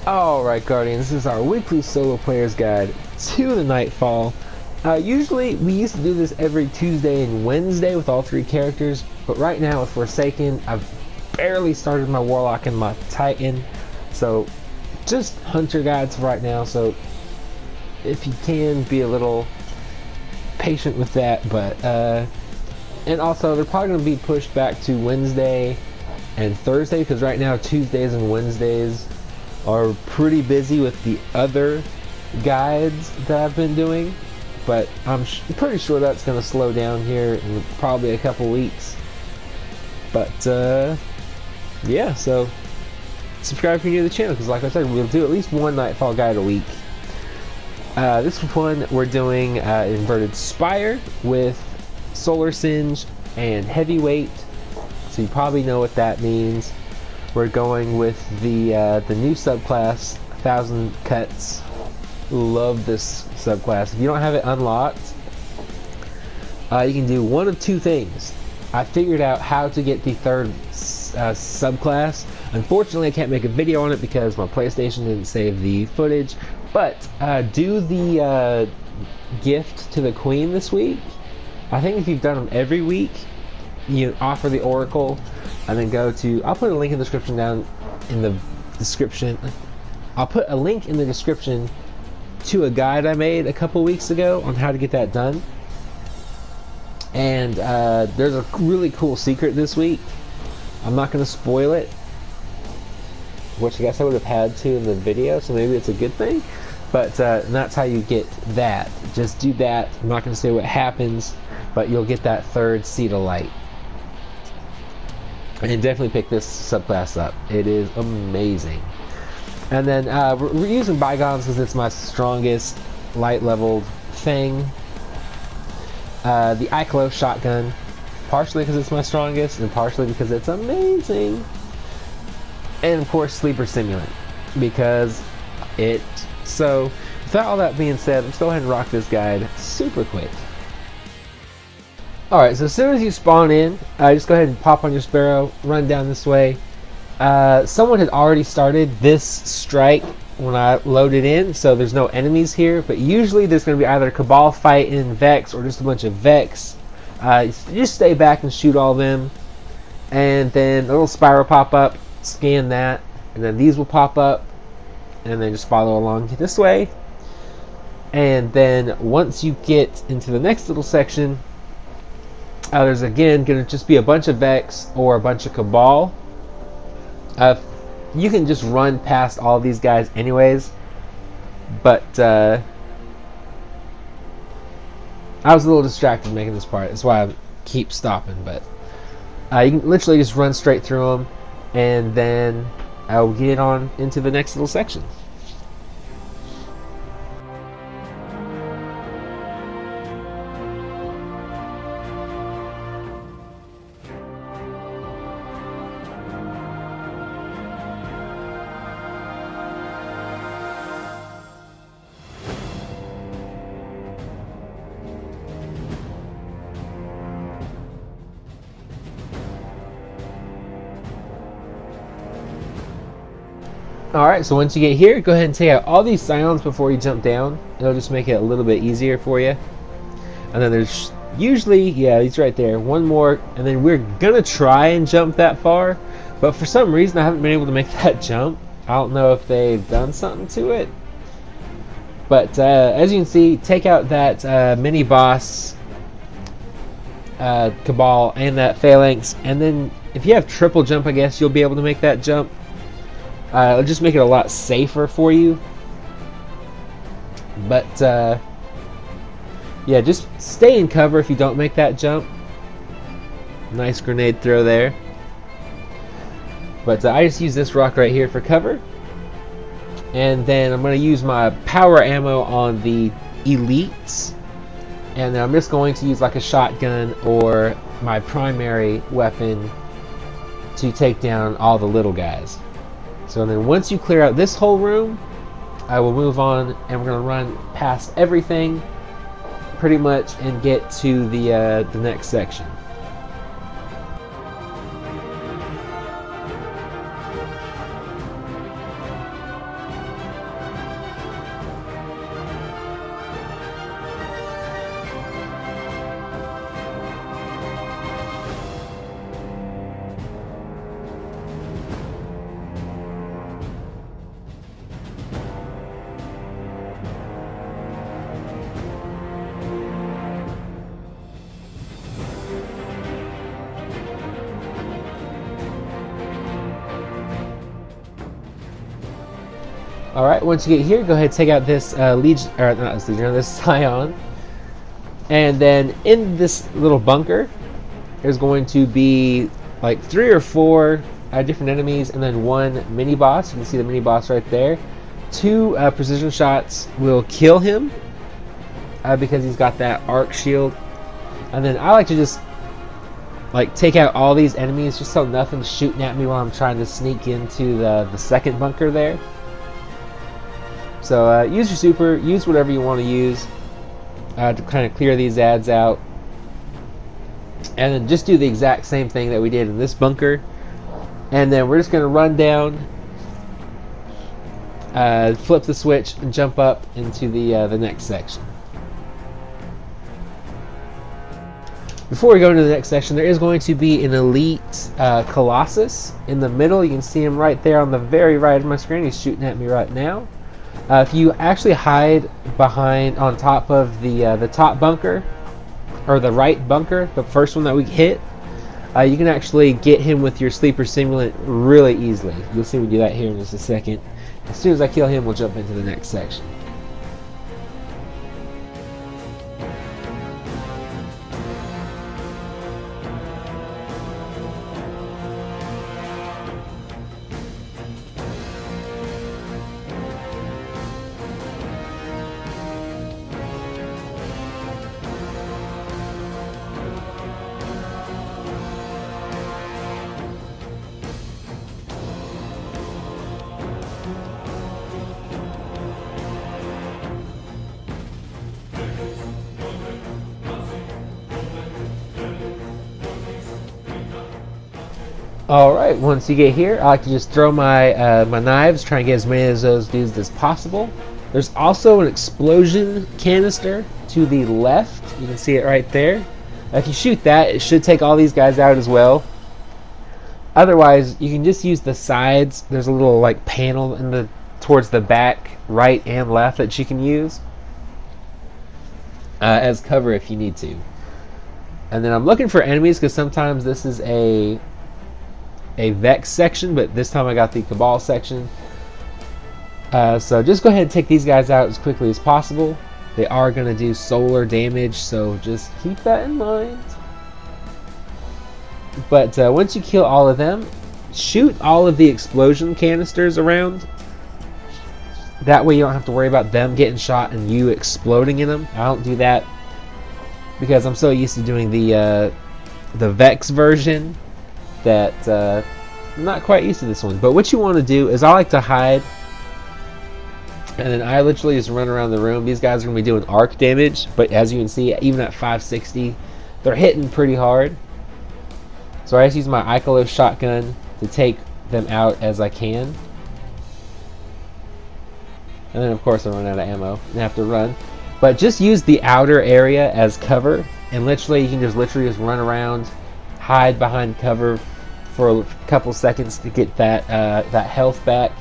Alright Guardians, this is our weekly solo player's guide to the Nightfall. Usually we used to do this every Tuesday and Wednesday with all three characters, but right now with Forsaken, I've barely started my Warlock and my Titan, so just Hunter guides right now, so if you can be a little patient with that, but and also they're probably going to be pushed back to Wednesday and Thursday, because right now Tuesdays and Wednesdays are pretty busy with the other guides that I've been doing, but I'm pretty sure that's going to slow down here in probably a couple weeks. But yeah, so subscribe if you're new to the channel, because like I said, we'll do at least one Nightfall guide a week. This one we're doing Inverted Spire with Solar Singe and Heavyweight, so you probably know what that means. We're going with the new subclass, 1000 Cuts. Love this subclass. If you don't have it unlocked, you can do one of two things. I figured out how to get the third subclass. Unfortunately, I can't make a video on it because my PlayStation didn't save the footage. But do the gift to the Queen this week. I think if you've done them every week, you offer the Oracle, and then go to, I'll put a link in the description down in the description. I'll put a link in the description to a guide I made a couple weeks ago on how to get that done. And there's a really cool secret this week. I'm not going to spoil it, which I guess I would have had to in the video, so maybe it's a good thing. But and that's how you get that. Just do that. I'm not going to say what happens, but you'll get that third Seed of Light. And definitely pick this subclass up. It is amazing. And then we're using Bygones because it's my strongest light leveled thing. The Iclo shotgun, partially because it's my strongest, and partially because it's amazing. And of course, Sleeper Simulant, because it. So, without all that being said, let's go ahead and rock this guide super quick. Alright, so as soon as you spawn in, just go ahead and pop on your Sparrow, run down this way. Someone had already started this strike when I loaded in, so there's no enemies here, but usually there's going to be either a Cabal fight in Vex or just a bunch of Vex. You just stay back and shoot all of them, and then a little Spire will pop up, scan that, and then these will pop up, and then just follow along this way. And then once you get into the next little section, there's again going to just be a bunch of Vex or a bunch of Cabal. You can just run past all these guys anyways, but I was a little distracted making this part. That's why I keep stopping, but you can literally just run straight through them, and then I'll get on into the next little section. Alright, so once you get here, go ahead and take out all these Scions before you jump down. It'll just make it a little bit easier for you. And then there's usually, yeah, he's right there, one more, and then we're gonna try and jump that far, but for some reason I haven't been able to make that jump. I don't know if they've done something to it. But as you can see, take out that mini boss Cabal and that Phalanx, and then if you have triple jump, I guess you'll be able to make that jump. It'll just make it a lot safer for you. But yeah, just stay in cover if you don't make that jump. Nice grenade throw there. But I just use this rock right here for cover. And then I'm going to use my power ammo on the elites. And then I'm just going to use like a shotgun or my primary weapon to take down all the little guys. So then once you clear out this whole room, I will move on, and we're going to run past everything pretty much and get to the next section. Alright, once you get here, go ahead and take out this Legion, or not this Legion, this Scion. And then in this little bunker, there's going to be like 3 or 4 different enemies, and then 1 mini boss. You can see the mini boss right there. 2 precision shots will kill him because he's got that arc shield. And then I like to just like take out all these enemies just so nothing's shooting at me while I'm trying to sneak into the second bunker there. So use your super, use whatever you want to use to kind of clear these ads out. And then just do the exact same thing that we did in this bunker. And then we're just going to run down, flip the switch, and jump up into the next section. Before we go into the next section, there is going to be an elite Colossus in the middle. You can see him right there on the very right of my screen. He's shooting at me right now. If you actually hide behind, on top of the top bunker, or the right bunker, the first one that we hit, you can actually get him with your sleeper simulant really easily. You'll see we do that here in just a second. As soon as I kill him, we'll jump into the next section. Alright, once you get here, I like to just throw my my knives, try and get as many of those dudes as possible. There's also an explosion canister to the left. You can see it right there. If you shoot that, it should take all these guys out as well. Otherwise, you can just use the sides. There's a little like panel in towards the back, right and left, that you can use as cover if you need to. And then I'm looking for enemies because sometimes this is a Vex section, but this time I got the Cabal section. So just go ahead and take these guys out as quickly as possible. They are going to do solar damage, so just keep that in mind. But once you kill all of them, shoot all of the explosion canisters around. That way you don't have to worry about them getting shot and you exploding in them. I don't do that because I'm so used to doing the Vex version that I'm not quite used to this one. But what you want to do is, I like to hide, and then I literally just run around the room. These guys are going to be doing arc damage, but as you can see, even at 560, they're hitting pretty hard. So I just use my Icolo shotgun to take them out as I can. And then of course I run out of ammo and have to run. But just use the outer area as cover, and literally you can just run around, hide behind cover for a couple seconds to get that health back,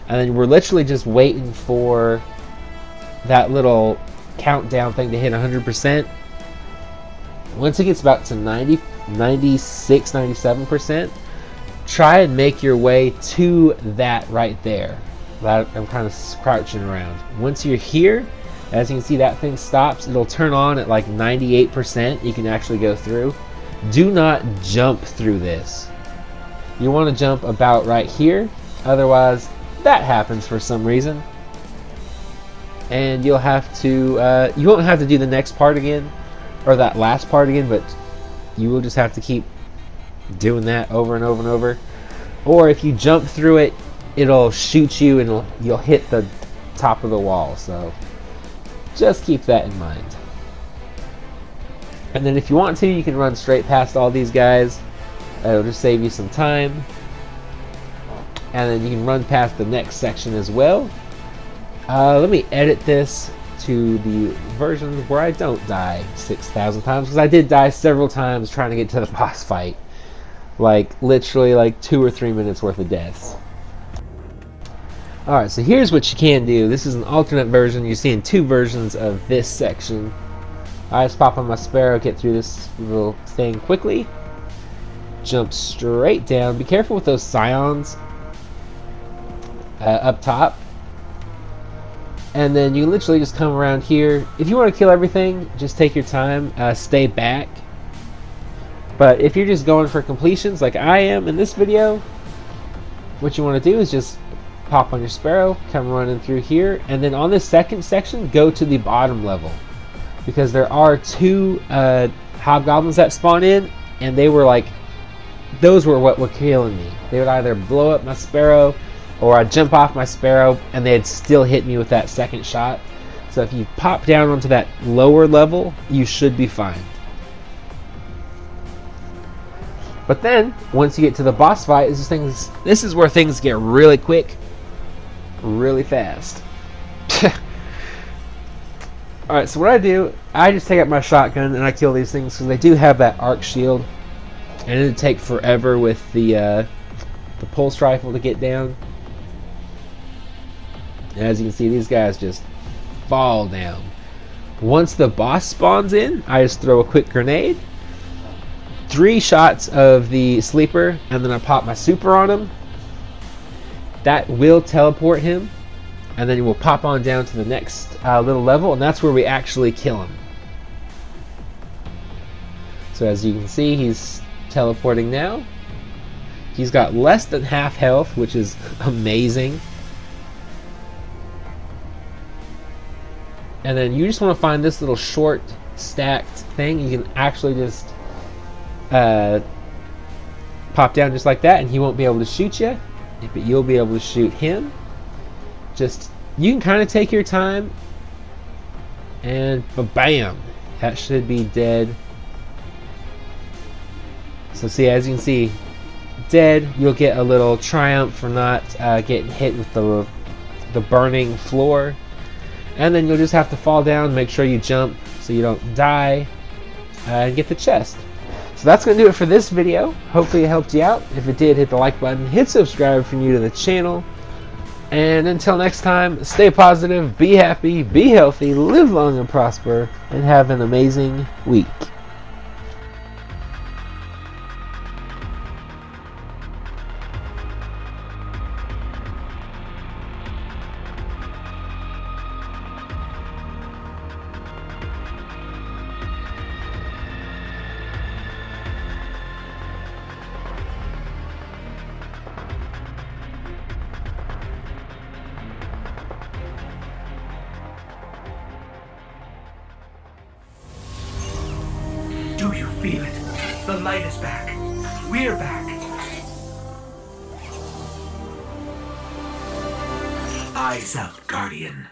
and then we're literally just waiting for that little countdown thing to hit 100%. Once it gets about to 90, 96, 97%, try and make your way to that right there. That I'm kind of crouching around. Once you're here, as you can see, that thing stops. It'll turn on at like 98%. You can actually go through. Do not jump through this. You want to jump about right here, otherwise that happens for some reason, and you'll have to you won't have to do the next part again, or that last part again, but you will just have to keep doing that over and over and over. Or if you jump through it, it'll shoot you and you'll hit the top of the wall, so just keep that in mind. And then if you want to, you can run straight past all these guys. It'll just save you some time. And then you can run past the next section as well. Let me edit this to the version where I don't die 6,000 times, because I did die several times trying to get to the boss fight. Like literally like 2 or 3 minutes worth of deaths. Alright, so here's what you can do. This is an alternate version. You're seeing 2 versions of this section. I just pop on my Sparrow, get through this little thing quickly. Jump straight down. Be careful with those scions up top. And then you literally just come around here. If you want to kill everything, just take your time, stay back. But if you're just going for completions like I am in this video, what you want to do is just pop on your sparrow, come running through here, and then on this second section, go to the bottom level. Because there are 2 hobgoblins that spawn in, and they were like, those were what were killing me. They would either blow up my sparrow, or I'd jump off my sparrow, and they'd still hit me with that second shot. So if you pop down onto that lower level, you should be fine. But then, once you get to the boss fight, this is where things get really quick, really fast. Alright, so what I do, I just take out my shotgun and I kill these things because they do have that arc shield. And it'd take forever with the pulse rifle to get down. And as you can see, these guys just fall down. Once the boss spawns in, I just throw a quick grenade. 3 shots of the sleeper, and then I pop my super on him. That will teleport him. And then we'll pop on down to the next little level, and that's where we actually kill him. So as you can see, he's teleporting now. He's got less than half health, which is amazing. And then you just want to find this little short stacked thing. You can actually just pop down just like that, and he won't be able to shoot you, but you'll be able to shoot him. Just, you can kind of take your time, and bam, that should be dead. So see, as you can see, dead. You'll get a little triumph for not getting hit with the burning floor, and then you'll just have to fall down, make sure you jump so you don't die, and get the chest. So that's going to do it for this video. Hopefully it helped you out. If it did, hit the like button, hit subscribe if you're new to the channel. And until next time, stay positive, be happy, be healthy, live long and prosper, and have an amazing week. Do you feel it? The light is back. We're back. Eyes out, Guardian.